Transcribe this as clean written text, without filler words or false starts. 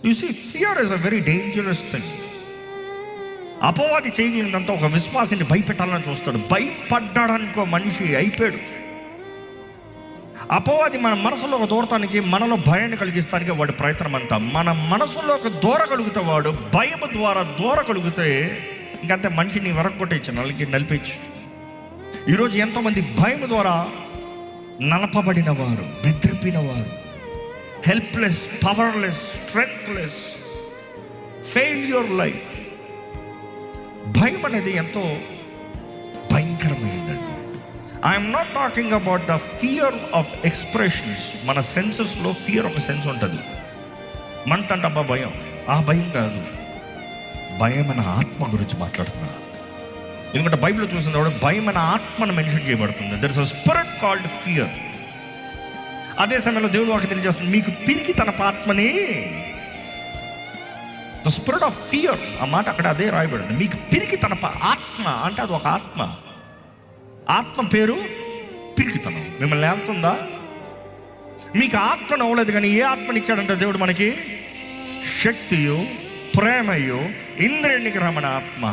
You see fear is a very dangerous thing. అపవాది చేయగలిగినంత ఒక విశ్వాసాన్ని భయపెట్టాలని చూస్తాడు. భయపడ్డాడనుకో మనిషి అయిపోయాడు. అపవాది మన మనసులోకి దూరటానికి, మనలో భయాన్ని కలిగిస్తానికి వాడి ప్రయత్నం అంతా. మన మనసులోకి దూరగలిగితే, వాడు భయం ద్వారా దూరగలిగితే ఇంకంతే, మనిషిని వెరగొట్టేయచ్చు, నలిపేయచ్చు. ఈరోజు ఎంతోమంది భయం ద్వారా నలపబడిన వారు, బెదిరిపిన వారు, helpless, powerless, strengthless, failure life. భయం అనేది ఎంతో భయంకరమైందండి. I'm not talking about the fear of expressions. మన సెన్సెస్లో ఫియర్ ఒక సెన్స్ ఉంటుంది. మంటంట అబ్బా భయం, ఆ భయం కాదు. భయం అనే ఆత్మ గురించి మాట్లాడుతున్నా. ఎందుకంటే బైబిల్లో చూసినప్పుడు భయం అనే ఆత్మను మెన్షన్ చేయబడుతుంది. There is a spirit called fear. అదే సమయంలో దేవుడు వాక్యం తెలియజేస్తుంది, మీకు పిరికి తన ఆత్మని, ద స్పిరిట్ ఆఫ్ ఫియర్. ఆ మాట అక్కడ అదే రాయబడింది. మీకు పిరికి తన ఆత్మ అంటే అది ఒక ఆత్మ. ఆత్మ పేరు పిరికితనం. మిమ్మల్ని లేపుతుందా? మీకు ఆత్మను అవ్వలేదు, కానీ ఏ ఆత్మనిచ్చాడంటే దేవుడు మనకి? శక్తియు, ప్రేమయు, ఇంద్రియ నిగ్రహమైన ఆత్మ.